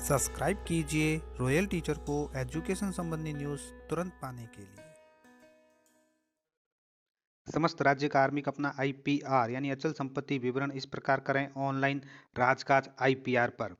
Subscribe कीजिए royal teacher को education संबंधी न्यूज़ तुरंत पाने के लिए। समस्त राज्य कार्मिक अपना आईपीआर यानी अचल संपत्ति विवरण इस प्रकार करें ऑनलाइन राजकाज आईपीआर पर।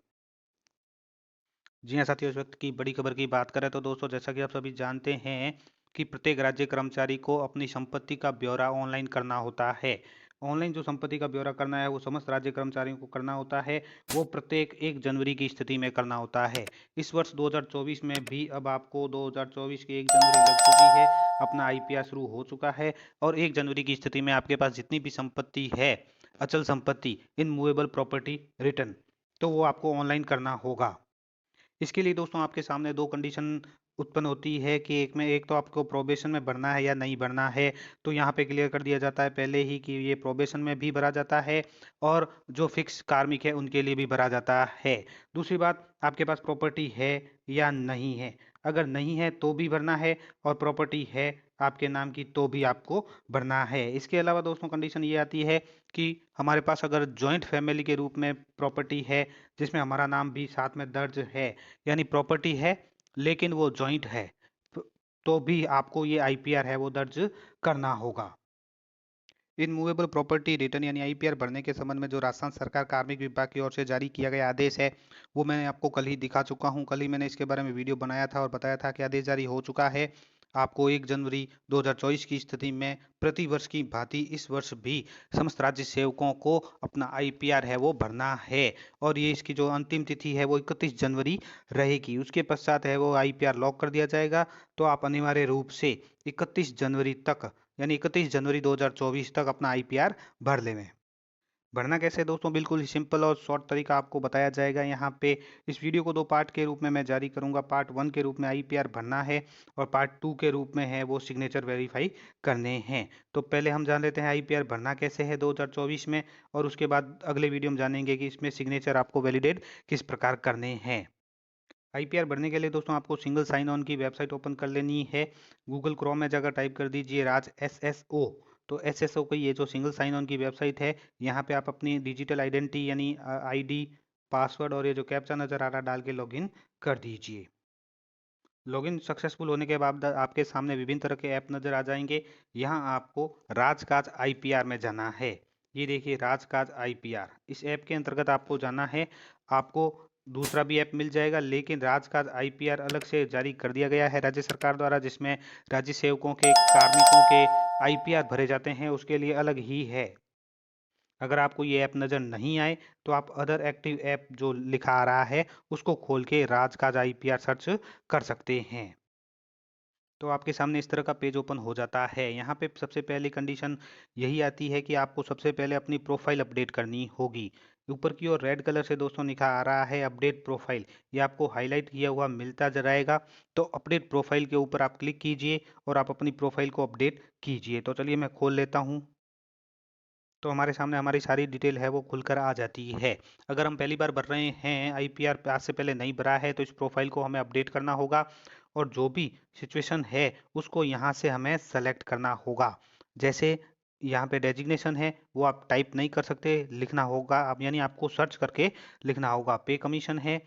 जी हाँ साथियों, इस वक्त की बड़ी खबर की बात करें तो दोस्तों, जैसा कि आप सभी जानते हैं कि प्रत्येक राज्य कर्मचारी को अपनी संपत्ति का ब्यौरा ऑनलाइन करना होता है। ऑनलाइन जो संपत्ति का ब्यौरा करना है वो समस्त राज्य कर्मचारियों को करना होता है। वो प्रत्येक 1 जनवरी की स्थिति में करना होता है। इस वर्ष 2024 में भी अब आपको 2024 की 1 जनवरी लग चुकी है, अपना आईपीआर शुरू हो चुका है और 1 जनवरी की स्थिति में आपके पास जितनी भी संपत्ति है, अचल संपत्ति, इनमूवेबल प्रॉपर्टी रिटर्न, तो वो आपको ऑनलाइन करना होगा। इसके लिए दोस्तों आपके सामने 2 कंडीशन उत्पन्न होती है कि एक तो आपको प्रोबेशन में भरना है या नहीं भरना है। तो यहाँ पे क्लियर कर दिया जाता है पहले ही कि ये प्रोबेशन में भी भरा जाता है और जो फिक्स कार्मिक है उनके लिए भी भरा जाता है। दूसरी बात, आपके पास प्रॉपर्टी है या नहीं है। अगर नहीं है तो भी भरना है और प्रॉपर्टी है आपके नाम की तो भी आपको भरना है। इसके अलावा दोस्तों कंडीशन ये आती है कि हमारे पास अगर जॉइंट फैमिली के रूप में प्रॉपर्टी है जिसमें हमारा नाम भी साथ में दर्ज है, यानी प्रॉपर्टी है लेकिन वो जॉइंट है, तो भी आपको ये आईपीआर है वो दर्ज करना होगा। इनमूवेबल प्रॉपर्टी रिटर्न यानी आईपीआर भरने के संबंध में जो राजस्थान सरकार कार्मिक विभाग की ओर से जारी किया गया आदेश है वो मैंने आपको कल ही दिखा चुका हूँ। कल ही मैंने इसके बारे में वीडियो बनाया था और बताया था कि आदेश जारी हो चुका है। आपको 1 जनवरी 2024 की स्थिति में प्रति वर्ष की भांति इस वर्ष भी समस्त राज्य सेवकों को अपना आईपीआर है वो भरना है और ये इसकी जो अंतिम तिथि है वो 31 जनवरी रहेगी। उसके पश्चात है वो आईपीआर लॉक कर दिया जाएगा। तो आप अनिवार्य रूप से 31 जनवरी तक यानी 31 जनवरी 2024 तक अपना आईपीआर भर लें। भरना कैसे है दोस्तों, बिल्कुल ही सिंपल और शॉर्ट तरीका आपको बताया जाएगा यहाँ पे। इस वीडियो को 2 पार्ट के रूप में मैं जारी करूँगा। पार्ट 1 के रूप में आईपीआर भरना है और पार्ट 2 के रूप में है वो सिग्नेचर वेरीफाई करने हैं। तो पहले हम जान लेते हैं आईपीआर भरना कैसे है 2024 में और उसके बाद अगले वीडियो में जानेंगे कि इसमें सिग्नेचर आपको वैलिडेट किस प्रकार करने हैं। आईपीआर भरने के लिए दोस्तों आपको सिंगल साइन ऑन की वेबसाइट ओपन कर लेनी है। गूगल क्रोम में जाकर टाइप कर दीजिए राज एसएसओ। तो एसएसओ की ये जो सिंगल साइन ऑन की वेबसाइट है, यहाँ पे आप अपनी डिजिटल आइडेंटिटी यानी आईडी, पासवर्ड और ये जो कैप्चा नज़र आ रहा है डाल के लॉगिन कर दीजिए। लॉगिन सक्सेसफुल होने के बाद आपके सामने विभिन्न तरह के ऐप नज़र आ जाएंगे। यहाँ आपको राजकाज आईपीआर में जाना है। ये देखिए राजकाज आईपीआर, इस ऐप के अंतर्गत आपको जाना है। आपको दूसरा भी ऐप मिल जाएगा लेकिन राजकाज आईपीआर अलग से जारी कर दिया गया है राज्य सरकार द्वारा, जिसमें राज्य सेवकों के कार्मिकों के आईपीआर भरे जाते हैं, उसके लिए अलग ही है। अगर आपको ये ऐप नज़र नहीं आए तो आप अदर एक्टिव ऐप जो लिखा आ रहा है उसको खोल के राजकाज आईपीआर सर्च कर सकते हैं। तो आपके सामने इस तरह का पेज ओपन हो जाता है। यहाँ पे सबसे पहली कंडीशन यही आती है कि आपको सबसे पहले अपनी प्रोफाइल अपडेट करनी होगी। ऊपर की ओर रेड कलर से दोस्तों लिखा आ रहा है अपडेट प्रोफाइल, ये आपको हाईलाइट किया हुआ मिलता रहेगा। तो अपडेट प्रोफाइल के ऊपर आप क्लिक कीजिए और आप अपनी प्रोफाइल को अपडेट कीजिए। तो चलिए मैं खोल लेता हूँ। तो हमारे सामने हमारी सारी डिटेल है वो खुलकर आ जाती है। अगर हम पहली बार भर रहे हैं आईपीआर, आज से पहले नहीं भरा है, तो इस प्रोफाइल को हमें अपडेट करना होगा और जो भी सिचुएशन है उसको यहाँ से हमें सेलेक्ट करना होगा। जैसे यहाँ पे डेजिग्नेशन है वो आप टाइप नहीं कर सकते, लिखना होगा आप, यानी आपको सर्च करके लिखना होगा। पे कमीशन है,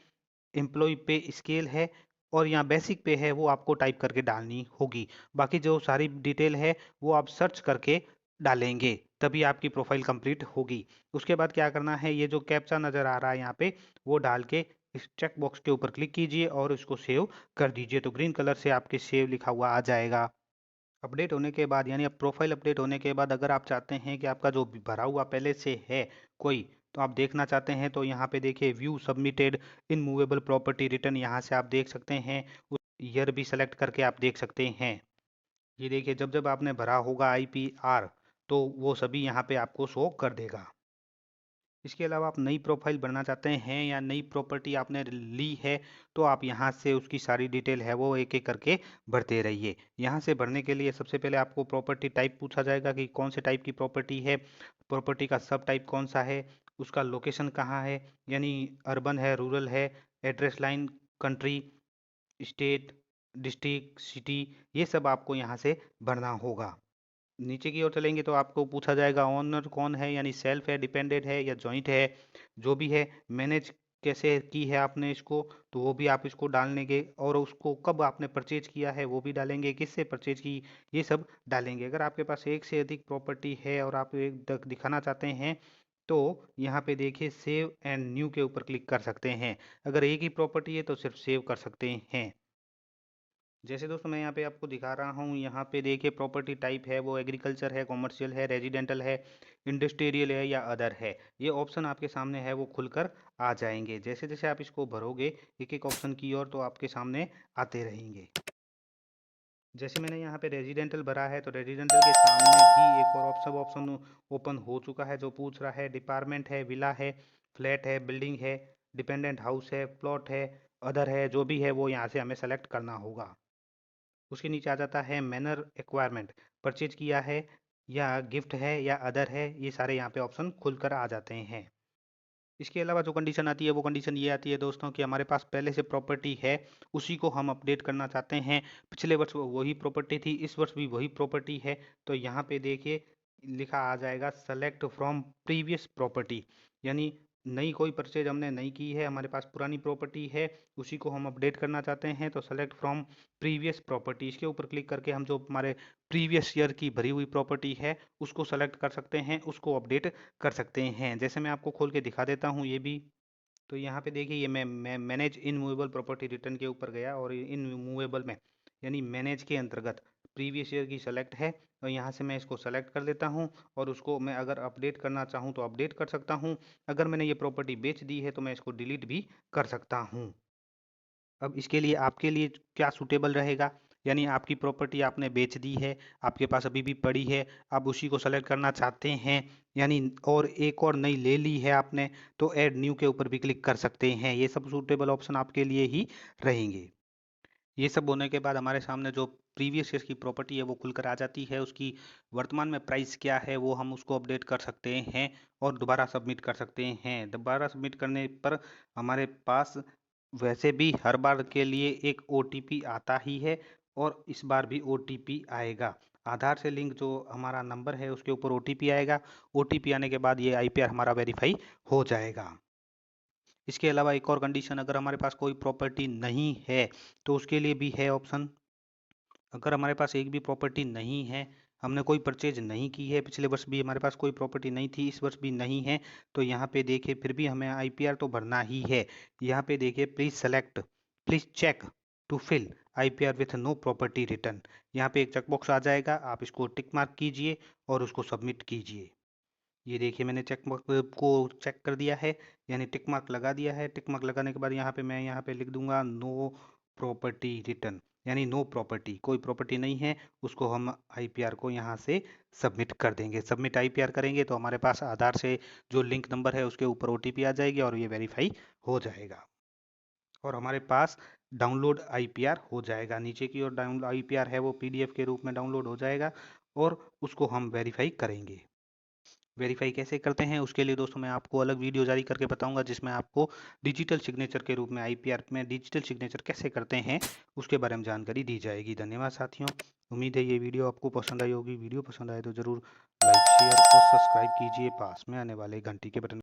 एम्प्लॉय पे स्केल है और यहाँ बेसिक पे है वो आपको टाइप करके डालनी होगी। बाकी जो सारी डिटेल है वो आप सर्च करके डालेंगे तभी आपकी प्रोफाइल कंप्लीट होगी। उसके बाद क्या करना है, ये जो कैप्चा नज़र आ रहा है यहाँ पे वो डाल के इस चेक बॉक्स के ऊपर क्लिक कीजिए और इसको सेव कर दीजिए। तो ग्रीन कलर से आपके सेव लिखा हुआ आ जाएगा। अपडेट होने के बाद यानी अब प्रोफाइल अपडेट होने के बाद अगर आप चाहते हैं कि आपका जो भरा हुआ पहले से है कोई, तो आप देखना चाहते हैं तो यहाँ पे देखिए view submitted in movable property return, यहाँ से आप देख सकते हैं। उस ईयर भी सेलेक्ट करके आप देख सकते हैं। ये देखिए जब जब आपने भरा होगा आईपीआर तो वो सभी यहाँ पे आपको शो कर देगा। इसके अलावा आप नई प्रोफाइल बनना चाहते हैं या नई प्रॉपर्टी आपने ली है तो आप यहाँ से उसकी सारी डिटेल है वो एक एक करके भरते रहिए। यहाँ से भरने के लिए सबसे पहले आपको प्रॉपर्टी टाइप पूछा जाएगा कि कौन से टाइप की प्रॉपर्टी है, प्रॉपर्टी का सब टाइप कौन सा है, उसका लोकेशन कहाँ है यानी अर्बन है, रूरल है, address line, country, state, district, city, ये सब आपको यहाँ से भरना होगा। नीचे की ओर चलेंगे तो आपको पूछा जाएगा ओनर कौन है, यानी सेल्फ है, डिपेंडेंट है या जॉइंट है। जो भी है मैनेज कैसे की है आपने इसको, तो वो भी आप इसको डाल लेंगे, और उसको कब आपने परचेज किया है वो भी डालेंगे, किससे परचेज की, ये सब डालेंगे। अगर आपके पास एक से अधिक प्रॉपर्टी है और आप एक तक दिखाना चाहते हैं तो यहाँ पे देखिए सेव एंड न्यू के ऊपर क्लिक कर सकते हैं। अगर एक ही प्रॉपर्टी है तो सिर्फ सेव कर सकते हैं। जैसे दोस्तों मैं यहाँ पे आपको दिखा रहा हूँ, यहाँ पे देखिए प्रॉपर्टी टाइप है वो एग्रीकल्चर है, कॉमर्शियल है, रेजिडेंटल है, इंडस्ट्रियल है या अदर है। ये ऑप्शन आपके सामने है वो खुलकर आ जाएंगे। जैसे जैसे आप इसको भरोगे एक एक ऑप्शन की ओर, तो आपके सामने आते रहेंगे। जैसे मैंने यहाँ पे रेजिडेंटल भरा है तो रेजिडेंटल के सामने भी एक और सब ऑप्शन ओपन हो चुका है, जो पूछ रहा है डिपार्टमेंट है, विला है, फ्लैट है, बिल्डिंग है, डिपेंडेंट हाउस है, प्लॉट है, अदर है, जो भी है वो यहाँ से हमें सेलेक्ट करना होगा। उसके नीचे आ जाता है मैनर एक्वायरमेंट, परचेज किया है या गिफ्ट है या अदर है, ये सारे यहाँ पे ऑप्शन खुलकर आ जाते हैं। इसके अलावा जो कंडीशन आती है वो कंडीशन ये आती है दोस्तों कि हमारे पास पहले से प्रॉपर्टी है, उसी को हम अपडेट करना चाहते हैं। पिछले वर्ष वही प्रॉपर्टी थी, इस वर्ष भी वही प्रॉपर्टी है, तो यहाँ पे देखिए लिखा आ जाएगा सेलेक्ट फ्रॉम प्रीवियस प्रॉपर्टी, यानी नई कोई परचेज हमने नहीं की है, हमारे पास पुरानी प्रॉपर्टी है, उसी को हम अपडेट करना चाहते हैं, तो सेलेक्ट फ्रॉम प्रीवियस प्रॉपर्टी, इसके ऊपर क्लिक करके हम जो हमारे प्रीवियस ईयर की भरी हुई प्रॉपर्टी है उसको सेलेक्ट कर सकते हैं, उसको अपडेट कर सकते हैं। जैसे मैं आपको खोल के दिखा देता हूँ ये भी, तो यहाँ पे देखिए ये मैं manage in movable property return के ऊपर गया, और इन मूवेबल में यानी मैनेज के अंतर्गत प्रीवियस ईयर की सेलेक्ट है, और यहाँ से मैं इसको सेलेक्ट कर लेता हूँ, और उसको मैं अगर अपडेट करना चाहूँ तो अपडेट कर सकता हूँ। अगर मैंने ये प्रॉपर्टी बेच दी है तो मैं इसको डिलीट भी कर सकता हूँ। अब इसके लिए आपके लिए क्या सूटेबल रहेगा, यानी आपकी प्रॉपर्टी आपने बेच दी है, आपके पास अभी भी पड़ी है, आप उसी को सेलेक्ट करना चाहते हैं, यानी और एक और नई ले ली है आपने, तो ऐड न्यू के ऊपर भी क्लिक कर सकते हैं। ये सब सूटेबल ऑप्शन आपके लिए ही रहेंगे। ये सब होने के बाद हमारे सामने जो प्रीवियस ईयर की प्रॉपर्टी है वो खुलकर आ जाती है, उसकी वर्तमान में प्राइस क्या है वो हम उसको अपडेट कर सकते हैं और दोबारा सबमिट कर सकते हैं। दोबारा सबमिट करने पर हमारे पास वैसे भी हर बार के लिए एक OTP आता ही है, और इस बार भी OTP आएगा। आधार से लिंक जो हमारा नंबर है उसके ऊपर OTP आएगा। OTP आने के बाद ये IPR हमारा वेरीफाई हो जाएगा। इसके अलावा एक और कंडीशन, अगर हमारे पास कोई प्रॉपर्टी नहीं है तो उसके लिए भी है ऑप्शन। अगर हमारे पास एक भी प्रॉपर्टी नहीं है, हमने कोई परचेज नहीं की है, पिछले वर्ष भी हमारे पास कोई प्रॉपर्टी नहीं थी, इस वर्ष भी नहीं है, तो यहाँ पे देखिए फिर भी हमें IPR तो भरना ही है। यहाँ पे देखिए please check to fill IPR with no property return, यहाँ पे एक चेकबॉक्स आ जाएगा, आप इसको टिक मार्क कीजिए और उसको सबमिट कीजिए। ये देखिए मैंने चेक मार्क को चेक कर दिया है, यानी टिक मार्क लगा दिया है। टिक मार्क लगाने के बाद मैं यहाँ पे लिख दूंगा नो प्रॉपर्टी रिटर्न, यानी नो प्रॉपर्टी, कोई प्रॉपर्टी नहीं है, उसको हम IPR को यहाँ से सबमिट कर देंगे। सबमिट IPR करेंगे तो हमारे पास आधार से जो लिंक नंबर है उसके ऊपर OTP आ जाएगी और ये वेरीफाई हो जाएगा, और हमारे पास डाउनलोड IPR हो जाएगा। नीचे की ओर डाउनलोड IPR है वो PDF के रूप में डाउनलोड हो जाएगा, और उसको हम वेरीफाई करेंगे। वेरीफाई कैसे करते हैं उसके लिए दोस्तों मैं आपको अलग वीडियो जारी करके बताऊंगा, जिसमें आपको डिजिटल सिग्नेचर के रूप में IPR में डिजिटल सिग्नेचर कैसे करते हैं उसके बारे में जानकारी दी जाएगी। धन्यवाद साथियों, उम्मीद है ये वीडियो आपको पसंद आई होगी। वीडियो पसंद आए तो ज़रूर लाइक शेयर और सब्सक्राइब कीजिए, पास में आने वाले घंटी के बटन